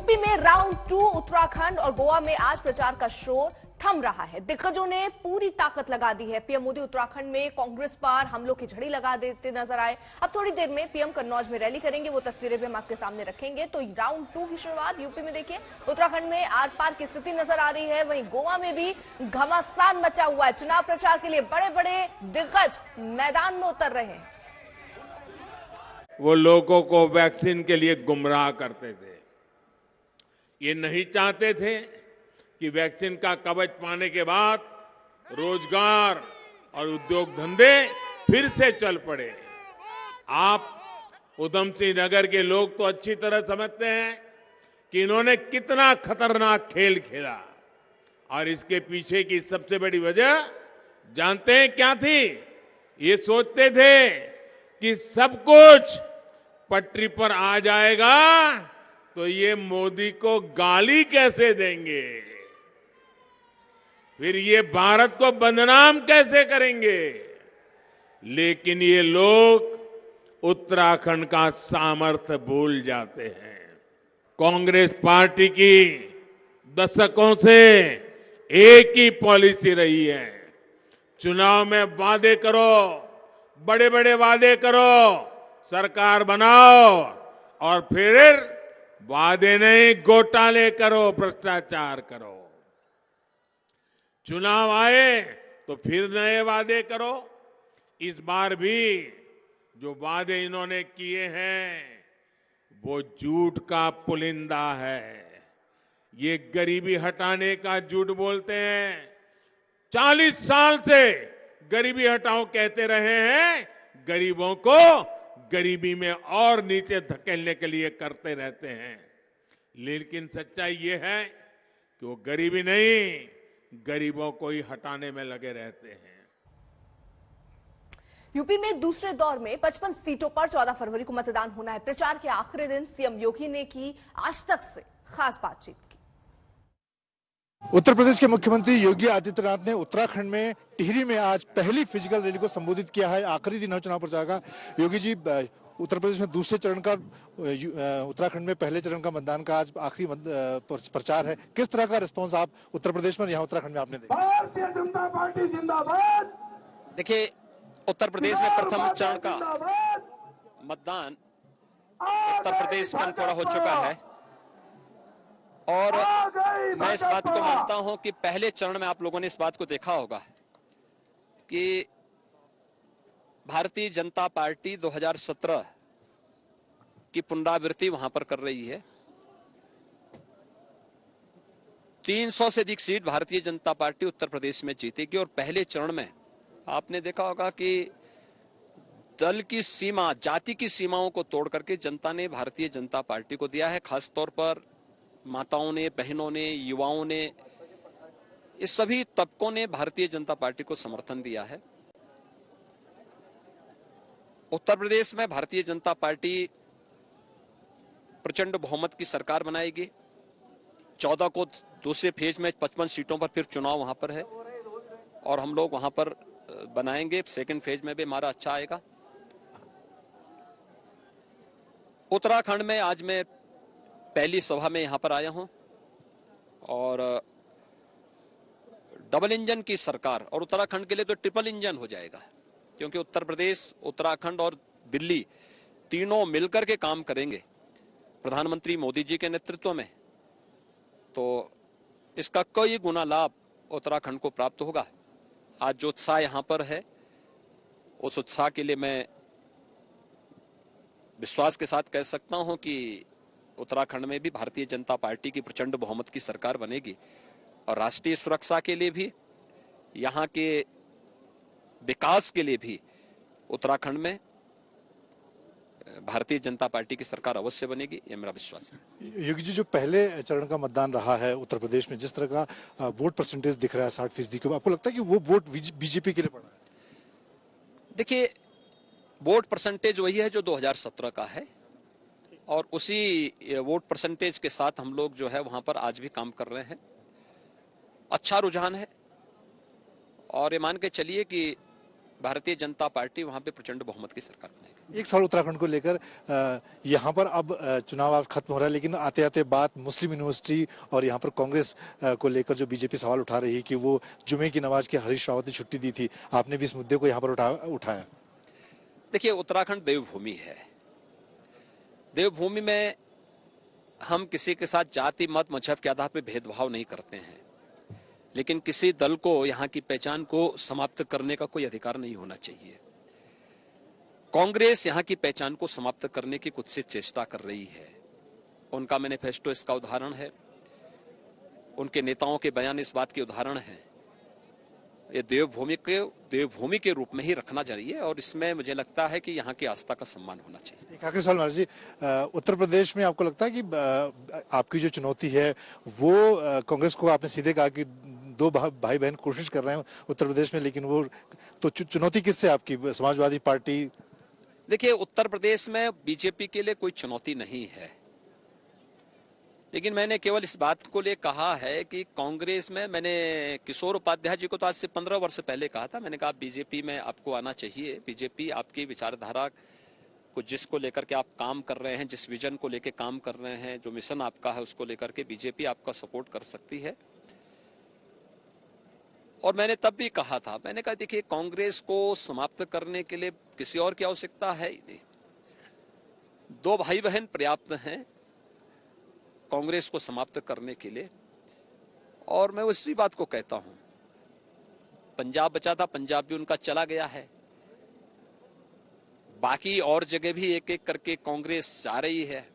UP में round 2 Uttarakhand और गोवा में आज प्रचार का शोर थम रहा है। दिग्गजों ने पूरी ताकत लगा दी है। पीएम मोदी उत्तराखंड में कांग्रेस पर हमलों की झड़ी लगा देते नजर आए। अब थोड़ी देर में पीएम कन्नौज में रैली करेंगे, वो तस्वीरें भी हम आपके सामने रखेंगे। तो राउंड 2 की शुरुआत यूपी में देखिए, उत्तराखंड में आर पार की स्थिति नजर आ रही है। वहीं गोवा में भी घमासान मचा हुआ है। चुनाव प्रचार के लिए बड़े बड़े दिग्गज मैदान में उतर रहे हैं। वो लोगों को वैक्सीन के लिए गुमराह करते थे। ये नहीं चाहते थे कि वैक्सीन का कवच पाने के बाद रोजगार और उद्योग धंधे फिर से चल पड़े। आप उधम सिंह नगर के लोग तो अच्छी तरह समझते हैं कि इन्होंने कितना खतरनाक खेल खेला, और इसके पीछे की सबसे बड़ी वजह जानते हैं क्या थी? ये सोचते थे कि सब कुछ पटरी पर आ जाएगा तो ये मोदी को गाली कैसे देंगे, फिर ये भारत को बदनाम कैसे करेंगे। लेकिन ये लोग उत्तराखंड का सामर्थ्य भूल जाते हैं। कांग्रेस पार्टी की दशकों से एक ही पॉलिसी रही है, चुनाव में वादे करो, बड़े बड़े वादे करो, सरकार बनाओ और फिर वादे नहीं घोटाले करो, भ्रष्टाचार करो। चुनाव आए तो फिर नए वादे करो। इस बार भी जो वादे इन्होंने किए हैं वो झूठ का पुलिंदा है। ये गरीबी हटाने का झूठ बोलते हैं। 40 साल से गरीबी हटाओ कहते रहे हैं, गरीबों को गरीबी में और नीचे धकेलने के लिए करते रहते हैं। लेकिन सच्चाई ये है कि वो गरीबी नहीं, गरीबों को ही हटाने में लगे रहते हैं। यूपी में दूसरे दौर में 55 सीटों पर 14 फरवरी को मतदान होना है। प्रचार के आखिरी दिन सीएम योगी ने की आज तक से खास बातचीत की। उत्तर प्रदेश के मुख्यमंत्री योगी आदित्यनाथ ने उत्तराखंड में टिहरी में आज पहली फिजिकल रैली को संबोधित किया है। आखिरी दिन है चुनाव प्रचार का। योगी जी, उत्तर प्रदेश में दूसरे चरण का, उत्तराखंड में पहले चरण का मतदान का आज आखिरी प्रचार है। किस तरह का रिस्पांस आप उत्तर प्रदेश में, यहाँ उत्तराखंड में आपने देखा? भारतीय जनता पार्टी जिंदाबाद। देखिए, उत्तर प्रदेश में प्रथम चरण का मतदान उत्तर प्रदेश में थोड़ा हो चुका है, और मैं इस बात को मानता हूं कि पहले चरण में आप लोगों ने इस बात को देखा होगा कि भारतीय जनता पार्टी 2017 की पुनरावृत्ति वहां पर कर रही है। 300 से अधिक सीट भारतीय जनता पार्टी उत्तर प्रदेश में जीतेगी। और पहले चरण में आपने देखा होगा कि दल की सीमा, जाति की सीमाओं को तोड़ करके जनता ने भारतीय जनता पार्टी को दिया है। खासतौर पर माताओं ने, बहनों ने, युवाओं ने, इस सभी तबकों ने भारतीय जनता पार्टी को समर्थन दिया है। उत्तर प्रदेश में भारतीय जनता पार्टी प्रचंड बहुमत की सरकार बनाएगी। 14 को दूसरे फेज में 55 सीटों पर फिर चुनाव वहां पर है, और हम लोग वहां पर बनाएंगे। सेकंड फेज में भी हमारा अच्छा आएगा। उत्तराखंड में आज मैं पहली सभा में यहां पर आया हूं, और डबल इंजन की सरकार, और उत्तराखंड के लिए तो ट्रिपल इंजन हो जाएगा, क्योंकि उत्तर प्रदेश, उत्तराखंड और दिल्ली तीनों मिलकर के काम करेंगे प्रधानमंत्री मोदी जी के नेतृत्व में। तो इसका कई गुना लाभ उत्तराखंड को प्राप्त होगा। आज जो उत्साह यहां पर है, उस उत्साह के लिए मैं विश्वास के साथ कह सकता हूं कि उत्तराखंड में भी भारतीय जनता पार्टी की प्रचंड बहुमत की सरकार बनेगी। और राष्ट्रीय सुरक्षा के लिए भी, यहाँ के विकास के लिए भी उत्तराखंड में भारतीय जनता पार्टी की सरकार अवश्य बनेगी, ये मेरा विश्वास है। योगी जी, जो पहले चरण का मतदान रहा है उत्तर प्रदेश में, जिस तरह का वोट परसेंटेज दिख रहा है 60% के, आपको लगता है कि वो वोट बीजेपी के लिए पड़ा है? देखिए, वोट परसेंटेज वही है जो 2017 का है, और उसी वोट परसेंटेज के साथ हम लोग जो है वहां पर आज भी काम कर रहे हैं। अच्छा रुझान है, और ये मान के चलिए कि भारतीय जनता पार्टी वहां पे प्रचंड बहुमत की सरकार बनाएगी। एक सवाल उत्तराखंड को लेकर, यहाँ पर अब चुनाव अब खत्म हो रहा है, लेकिन आते आते बात मुस्लिम यूनिवर्सिटी और यहाँ पर कांग्रेस को लेकर जो बीजेपी सवाल उठा रही है कि वो जुमे की नमाज की हरीश रावत ने छुट्टी दी थी, आपने भी इस मुद्दे को यहाँ पर उठाया। देखिए, उत्तराखंड देवभूमि है। देवभूमि में हम किसी के साथ जाति मत मजहब के आधार पर भेदभाव नहीं करते हैं, लेकिन किसी दल को यहाँ की पहचान को समाप्त करने का कोई अधिकार नहीं होना चाहिए। कांग्रेस यहाँ की पहचान को समाप्त करने की कुत्सित चेष्टा कर रही है। उनका मैनिफेस्टो इसका उदाहरण है, उनके नेताओं के बयान इस बात के उदाहरण है। ये देवभूमि के रूप में ही रखना चाहिए और इसमें मुझे लगता है कि यहाँ की आस्था का सम्मान होना चाहिए। एक आखिरी सवाल महाराज जी, उत्तर प्रदेश में आपको लगता है कि आपकी जो चुनौती है वो कांग्रेस को, आपने सीधे कहा कि दो भाई बहन कोशिश कर रहे हैं उत्तर प्रदेश में, लेकिन वो तो चुनौती किससे आपकी, समाजवादी पार्टी? देखिए, उत्तर प्रदेश में बीजेपी के लिए कोई चुनौती नहीं है, लेकिन मैंने केवल इस बात को ले कहा है कि कांग्रेस में, मैंने किशोर उपाध्याय जी को तो आज से 15 वर्ष पहले कहा था, मैंने कहा बीजेपी में आपको आना चाहिए। बीजेपी आपकी विचारधारा को, जिसको लेकर के आप काम कर रहे हैं, जिस विजन को लेकर काम कर रहे हैं, जो मिशन आपका है, उसको लेकर के बीजेपी आपका सपोर्ट कर सकती है। और मैंने तब भी कहा था, मैंने कहा देखिए, कांग्रेस को समाप्त करने के लिए किसी और की आवश्यकता है ही नहीं। दो भाई बहन पर्याप्त हैं कांग्रेस को समाप्त करने के लिए। और मैं उसी बात को कहता हूं, पंजाब बचा था, पंजाब भी उनका चला गया है। बाकी और जगह भी एक एक करके कांग्रेस जा रही है,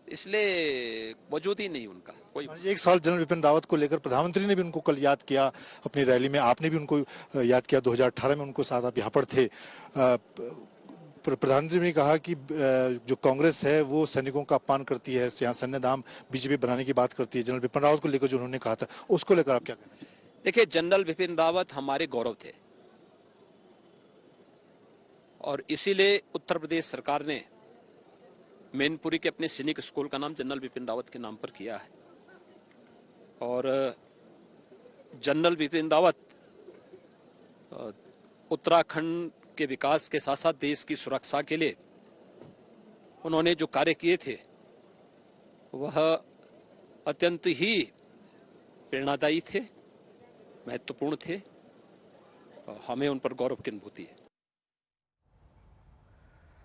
इसलिए वजूद ही नहीं उनका कोई। एक सवाल जनरल विपिन रावत को लेकर, प्रधानमंत्री ने भी उनको कल याद किया अपनी रैली में, आपने भी उनको याद किया, 2018 में उनको साथ आप यहाँ पर थे। प्रधानमंत्री ने कहा कि जो कांग्रेस है वो सैनिकों का अपमान करती है, यहाँ सैन्य धाम बीजेपी बनाने की बात करती है। जनरल विपिन रावत को लेकर जो उन्होंने कहा था, उसको लेकर आप क्या कहना चाहिए? देखिए, जनरल विपिन रावत हमारे गौरव थे और इसीलिए उत्तर प्रदेश सरकार ने मैनपुरी के अपने सैनिक स्कूल का नाम जनरल विपिन रावत के नाम पर किया है। और जनरल विपिन रावत उत्तराखंड के विकास के साथ साथ देश की सुरक्षा के लिए उन्होंने जो कार्य किए थे वह अत्यंत ही प्रेरणादायी थे, महत्वपूर्ण थे। हमें उन पर गौरव की अनुभूति है।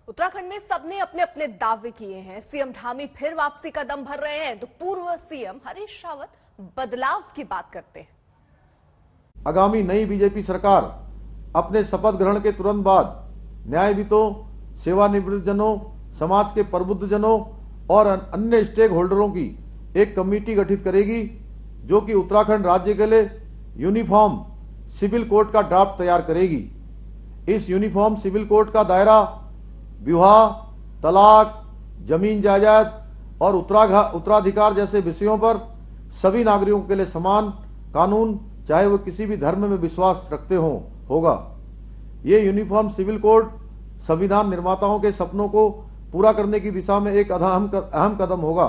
उत्तराखंड में सबने अपने अपने दावे किए हैं। सीएम धामी फिर वापसी का दम भर रहे हैं तो पूर्व सीएम हरीश रावत बदलाव की बात करते हैं। आगामी नई बीजेपी सरकार अपने शपथ ग्रहण के तुरंत बाद न्यायविदों, सेवानिवृत्त जनों, समाज के प्रबुद्ध जनों और अन्य स्टेक होल्डरों की एक कमेटी गठित करेगी जो कि उत्तराखंड राज्य के लिए यूनिफॉर्म सिविल कोड का ड्राफ्ट तैयार करेगी। इस यूनिफॉर्म सिविल कोड का दायरा विवाह, तलाक, जमीन जायदाद और उत्तराधिकार जैसे विषयों पर सभी नागरिकों के लिए समान कानून, चाहे वो किसी भी धर्म में विश्वास रखते हों, होगा। ये यूनिफॉर्म सिविल कोड संविधान निर्माताओं के सपनों को पूरा करने की दिशा में एक अहम कदम होगा।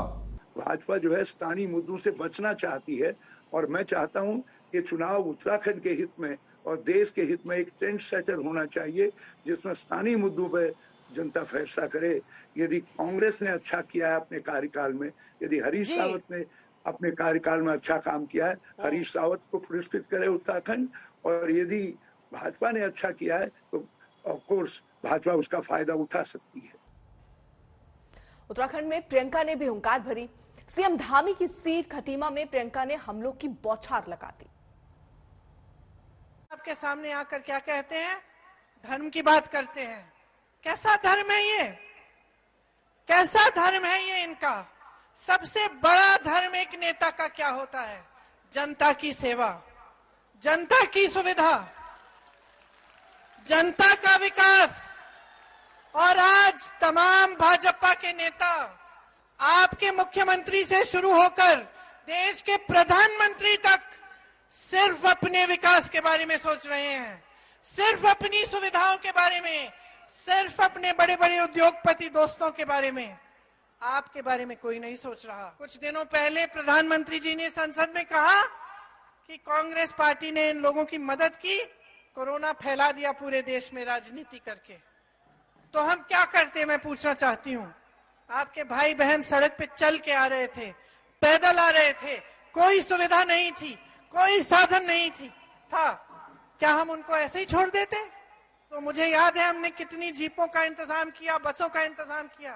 भाजपा जो है स्थानीय मुद्दों से बचना चाहती है और मैं चाहता हूं कि चुनाव उत्तराखंड के हित में और देश के हित में एक ट्रेंड सेटर होना चाहिए जिसमें स्थानीय मुद्दों पर जनता फैसला करे। यदि कांग्रेस ने अच्छा किया है अपने कार्यकाल में, यदि हरीश रावत ने अपने कार्यकाल में अच्छा काम किया है, हरीश रावत को पुरस्कृत करे उत्तराखंड। और यदि भाजपा ने अच्छा किया है तो ऑफ कोर्स भाजपा उसका फायदा उठा सकती है। उत्तराखंड में प्रियंका ने भी हुंकार भरी। सीएम धामी की सीट खटीमा में प्रियंका ने हमलों की बौछार लगा दी। आपके सामने आकर क्या कहते हैं? धर्म की बात करते हैं। कैसा धर्म है ये? कैसा धर्म है ये इनका? सबसे बड़ा धर्म एक नेता का क्या होता है? जनता की सेवा, जनता की सुविधा, जनता का विकास। और आज तमाम भाजपा के नेता आपके मुख्यमंत्री से शुरू होकर देश के प्रधानमंत्री तक सिर्फ अपने विकास के बारे में सोच रहे हैं, सिर्फ अपनी सुविधाओं के बारे में, सिर्फ अपने बड़े बड़े उद्योगपति दोस्तों के बारे में। आपके बारे में कोई नहीं सोच रहा। कुछ दिनों पहले प्रधानमंत्री जी ने संसद में कहा कि कांग्रेस पार्टी ने इन लोगों की मदद की कोरोना फैला दिया पूरे देश में राजनीति करके। तो हम क्या करते, मैं पूछना चाहती हूँ। आपके भाई बहन सड़क पे चल के आ रहे थे, पैदल आ रहे थे, कोई सुविधा नहीं थी, कोई साधन नहीं था। क्या हम उनको ऐसे ही छोड़ देते? तो मुझे याद है हमने कितनी जीपों का इंतजाम किया, बसों का इंतजाम किया।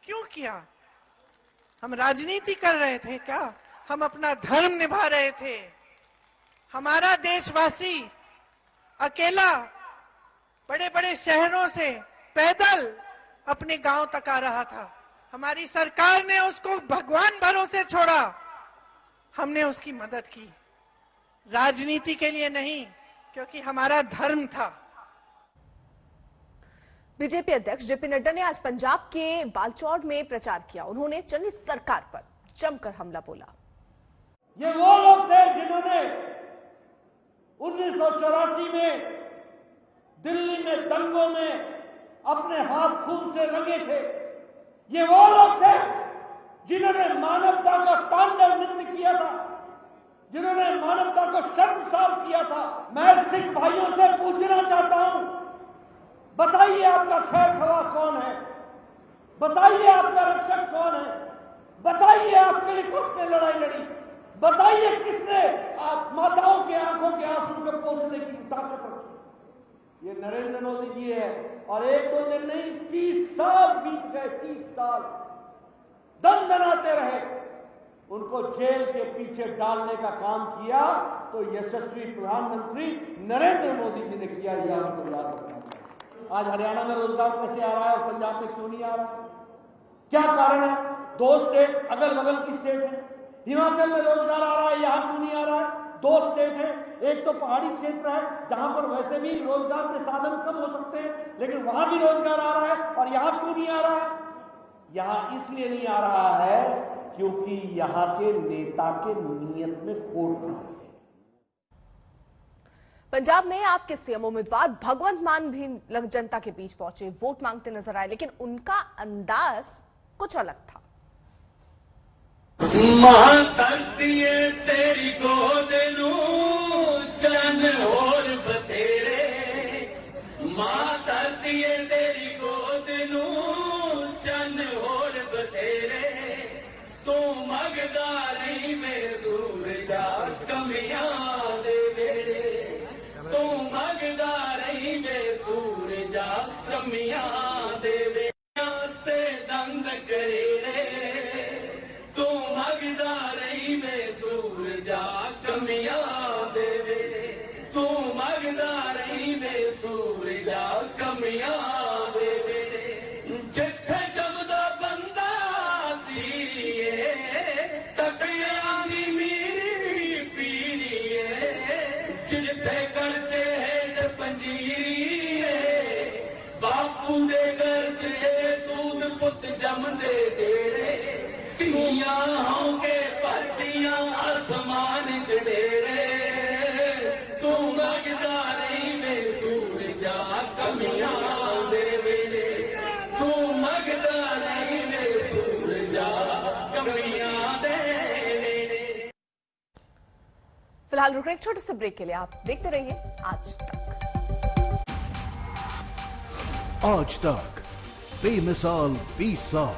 क्यों किया? हम राजनीति कर रहे थे क्या? हम अपना धर्म निभा रहे थे। हमारा देशवासी अकेला बड़े बड़े शहरों से पैदल अपने गांव तक आ रहा था। हमारी सरकार ने उसको भगवान भरोसे छोड़ा, हमने उसकी मदद की, राजनीति के लिए नहीं, क्योंकि हमारा धर्म था। बीजेपी अध्यक्ष जेपी नड्डा ने आज पंजाब के बालचौर में प्रचार किया। उन्होंने चंनी सरकार पर जमकर हमला बोला। ये वो लोग थे जिन्होंने 1984 में दिल्ली में दंगों में अपने हाथ खून से रंगे थे। ये वो लोग थे जिन्होंने मानवता का तांडव नृत्य किया था, जिन्होंने मानवता को शर्मसार किया था। मैं सिख भाइयों से पूछना चाहता हूं, बताइए आपका खैर खवा कौन है? बताइए आपका रक्षक कौन है? बताइए आपके लिए किसने लड़ाई लड़ी? बताइए किसने आप माताओं के आंखों के आंसू को पोंछने की ताकत रखी? ये नरेंद्र मोदी जी है। और एक दो दिन नहीं, 30 साल बीत गए, 30 साल दंदनाते रहे। उनको जेल के पीछे डालने का काम किया तो यशस्वी प्रधानमंत्री नरेंद्र मोदी जी ने किया। यह आपको याद रखना चाहिए। आज हरियाणा में रोजगार कैसे आ रहा है और पंजाब में क्यों नहीं आ रहा? क्या कारण है? 2 स्टेट अगल बगल की स्टेट है। हिमाचल में रोजगार आ रहा है, यहां क्यों नहीं आ रहा है? 2 स्टेट है, एक तो पहाड़ी क्षेत्र है जहां पर वैसे भी रोजगार के साधन कम हो सकते हैं, लेकिन वहां भी रोजगार आ रहा है, और यहां क्यों नहीं आ रहा है? यहां इसलिए नहीं आ रहा है क्योंकि यहां के नेता के नियत में खोट है। पंजाब में आपके सीएम उम्मीदवार भगवंत मान भी जनता के बीच पहुंचे, वोट मांगते नजर आए, लेकिन उनका अंदाज कुछ अलग था। तेरी गोद नू चन और बतेरे, माता दिए तेरी गोद नू चन और बतेरे, तू मगदारी में सूरजा कमियां दे बेड़े, तू मगदारी में सूरजा कमियां दे बेड़े, दंग करेड़े, तू मगदारी में सूरजा कमियां दे बेड़े, तू मगदारी में सूरजा कमियां दे बेड़े, जिथे जमदा बंदा सीरिए, तकिया दी मीरी पीरिए, जिथे करते हेड पंजीरिए, बापू दे गर्जे सूद पुत जमदे डेरे, तिया होंगे परतियां आसमान चढ़ेरे, तू मगदारी में सूरजा कमियां दे बेड़े, तू मगदारी में सूरजा कमियां दे बेड़े। फिलहाल रुक रहे एक छोटे से ब्रेक के लिए। आप देखते रहिए आज तक। आज तक बेमिसाल 20 साल,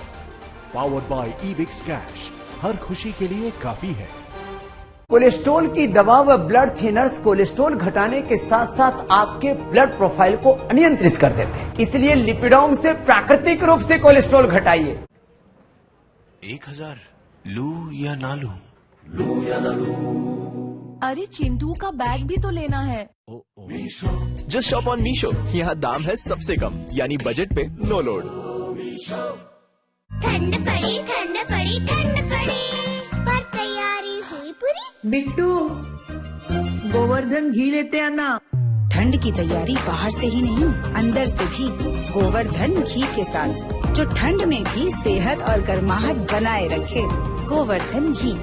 पावर्ड बाय ईबिक्स कैश, हर खुशी के लिए काफी है। कोलेस्ट्रॉल की दवा व ब्लड थिनर्स कोलेस्ट्रॉल घटाने के साथ साथ आपके ब्लड प्रोफाइल को नियंत्रित कर देते हैं, इसलिए लिपिडोम से प्राकृतिक रूप से कोलेस्ट्रॉल घटाइए। 1000 लू या ना लू? लू या ना लू? अरे चिंटू का बैग भी तो लेना है। जस्ट शॉप ऑन मीशो, यहाँ दाम है सबसे कम, यानी बजट पे नो लोड। ठंड पड़ी, ठंड पड़ी, ठंड पड़ी, पर तैयारी हुई पूरी। बिट्टू, गोवर्धन घी लेते आना। ठंड की तैयारी बाहर से ही नहीं, अंदर से भी गोवर्धन घी के साथ, जो ठंड में भी सेहत और गर्माहट बनाए रखे। गोवर्धन घी।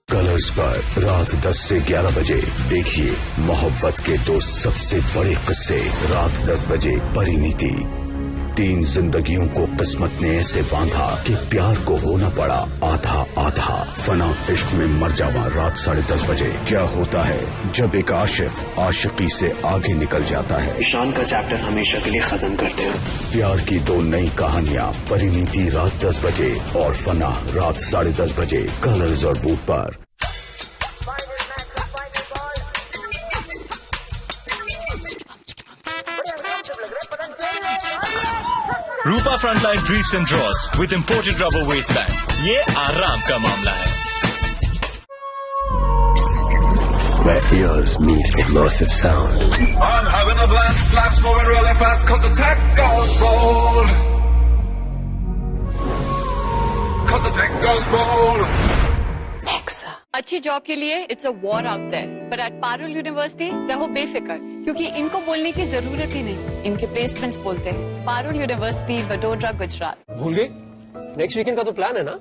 कलर्स पर रात 10 से 11 बजे देखिए मोहब्बत के 2 सबसे बड़े किस्से। रात 10 बजे परिणीति। 3 जिंदगियों को किस्मत ने ऐसे बांधा कि प्यार को होना पड़ा आधा आधा। फना इश्क में मर जावा रात 10:30 बजे। क्या होता है जब एक आशिक आशिकी से आगे निकल जाता है। ईशान का चैप्टर हमेशा के लिए खत्म करते हो। प्यार की 2 नई कहानियाँ, परिणीति रात 10 बजे और फना रात 10:30 बजे, कलर्स और वूट पर। Rupa frontline drips and drawers with imported rubber waist band, ये आराम का मामला है। Where ears meet immersive sound. I'm having a blast, life's moving really fast cause the tech goes bold. Cause the tech goes bold. अच्छी job के लिए it's a war out there, but at Parul university रहो बेफिक्र, क्योंकि इनको बोलने की जरूरत ही नहीं, इनके प्लेसमेंट्स बोलते हैं। पारुल यूनिवर्सिटी, बडोदरा, गुजरात। भूल गई? नेक्स्ट वीकेंड का तो प्लान है ना?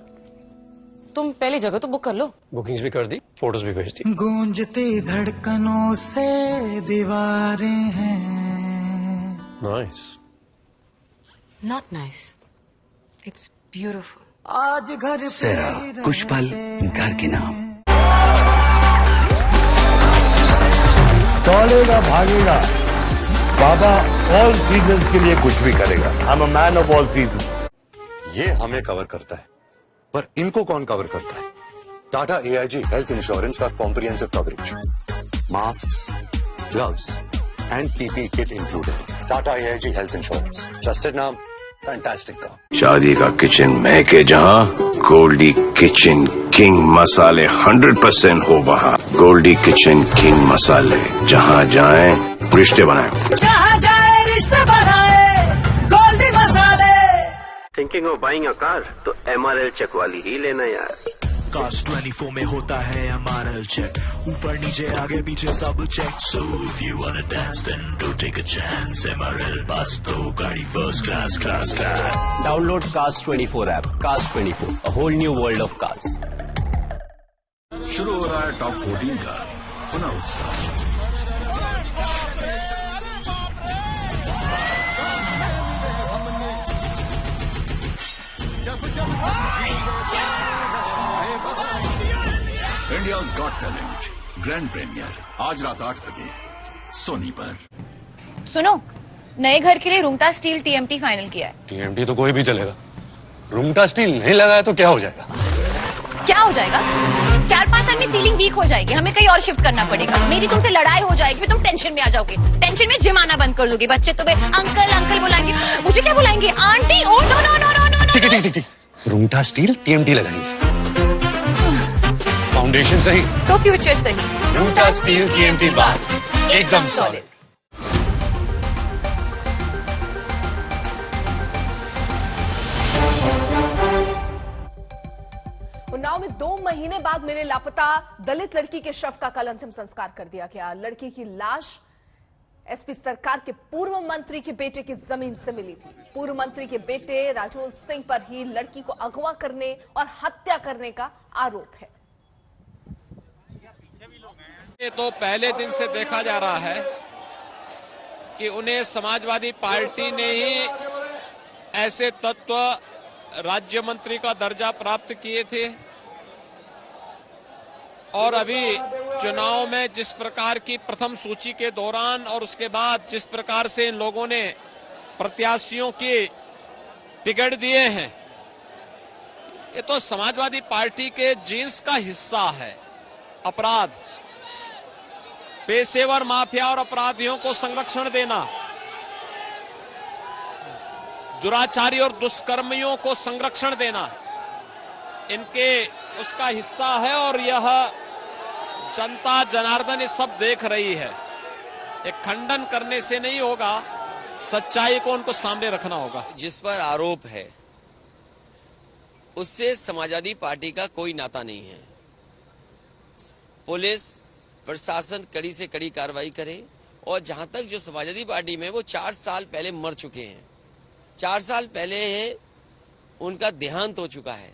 तुम पहले जगह तो बुक कर लो। बुकिंग्स भी कर दी, फोटोज भी भेज दी। गूंजती धड़कनों से दीवारें हैं। Nice. Not nice, it's beautiful. आज घर सेरा, कुछ पल घर के नाम। दौड़ेगा भागेगा, बाबा ऑल सीजन्स के लिए कुछ भी करेगा। I am a man of all season. ये हमें कवर करता है, पर इनको कौन कवर करता है? टाटा AIG हेल्थ इंश्योरेंस का comprehensive coverage, masks, gloves and PPE kit included. Tata AIG health insurance, trusted नाम, फैंटास्टिक काम। शादी का किचन महके जहाँ, गोल्डी किचन किंग मसाले 100% हो वहाँ। गोल्डी किचन किंग मसाले, जहाँ जाए रिश्ते बनाए, जहाँ जाए रिश्ते बनाए, गोल्डी मसाले। Thinking of buying a car? तो MRL चेक वाली ही लेना यार। Cars 24 में होता है MRL चेक, ऊपर नीचे आगे पीछे सब check. So if you wanna dance then don't take a chance, MRL बस तो गाड़ी first class class class. Download Cars 24 app, Cars 24, a whole new world of cars। शुरू हो रहा है टॉप 14 का पुनः उत्साह। India's got talent grand premiere आज रात 8 बजे सोनी पर। सुनो, नए घर के लिए रूंगटा स्टील TMT फाइनल किया है। TMT तो कोई भी चलेगा, रूंगटा स्टील नहीं लगाया तो क्या हो जाएगा? क्या हो जाएगा? 4-5 साल में सीलिंग वीक हो जाएगी, हमें कहीं और शिफ्ट करना पड़ेगा। मेरी तुमसे लड़ाई हो जाएगी, फिर तुम टेंशन में आ जाओगे, टेंशन में जिम आना बंद कर दोगे। बच्चे तुम्हें अंकल अंकल बुलाएंगे, मुझे क्या बुलाएंगे? Aunty. Oh no no no no no. ठीक है, रूंगटा स्टील TMT लगाएंगे। फाउंडेशन सही तो फ्यूचर सही। रूंगटा स्टील TMT बात एकदम सॉलिड। उन्नाव में 2 महीने बाद मिले लापता दलित लड़की के शव का कल अंतिम संस्कार कर दिया गया। लड़की की लाश एसपी सरकार के पूर्व मंत्री के बेटे की जमीन से मिली थी। पूर्व मंत्री के बेटे राजोल सिंह पर ही लड़की को अगवा करने और हत्या करने का आरोप है। ये तो पहले दिन से देखा जा रहा है कि उन्हें समाजवादी पार्टी ने ही ऐसे तत्व राज्य मंत्री का दर्जा प्राप्त किए थे, और अभी चुनाव में जिस प्रकार की प्रथम सूची के दौरान और उसके बाद जिस प्रकार से इन लोगों ने प्रत्याशियों के टिकट दिए हैं, ये तो समाजवादी पार्टी के जीन्स का हिस्सा है। अपराध, पेशेवर माफिया और अपराधियों को संरक्षण देना, दुराचारी और दुष्कर्मियों को संरक्षण देना, इनके उसका हिस्सा है। और यह जनता जनार्दन ये सब देख रही है। एक खंडन करने से नहीं होगा, सच्चाई को उनको सामने रखना होगा। जिस पर आरोप है उससे समाजवादी पार्टी का कोई नाता नहीं है। पुलिस प्रशासन कड़ी से कड़ी कार्रवाई करे, और जहां तक जो समाजवादी पार्टी में वो 4 साल पहले मर चुके हैं, 4 साल पहले उनका देहांत हो चुका है।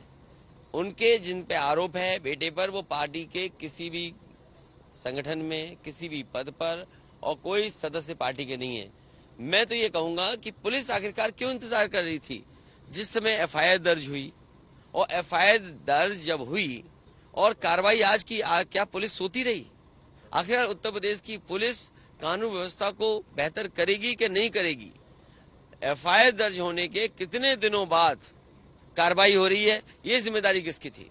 उनके जिन पे आरोप है बेटे पर, वो पार्टी के किसी भी संगठन में किसी भी पद पर और कोई सदस्य पार्टी के नहीं है। मैं तो ये कहूंगा कि पुलिस आखिरकार क्यों इंतजार कर रही थी? जिस समय FIR दर्ज हुई, और FIR दर्ज जब हुई और कार्रवाई आज की क्या पुलिस सोती रही? आखिर उत्तर प्रदेश की पुलिस कानून व्यवस्था को बेहतर करेगी कि नहीं करेगी? एफआईआर दर्ज होने के कितने दिनों बाद कार्रवाई हो रही है? ये जिम्मेदारी किसकी थी?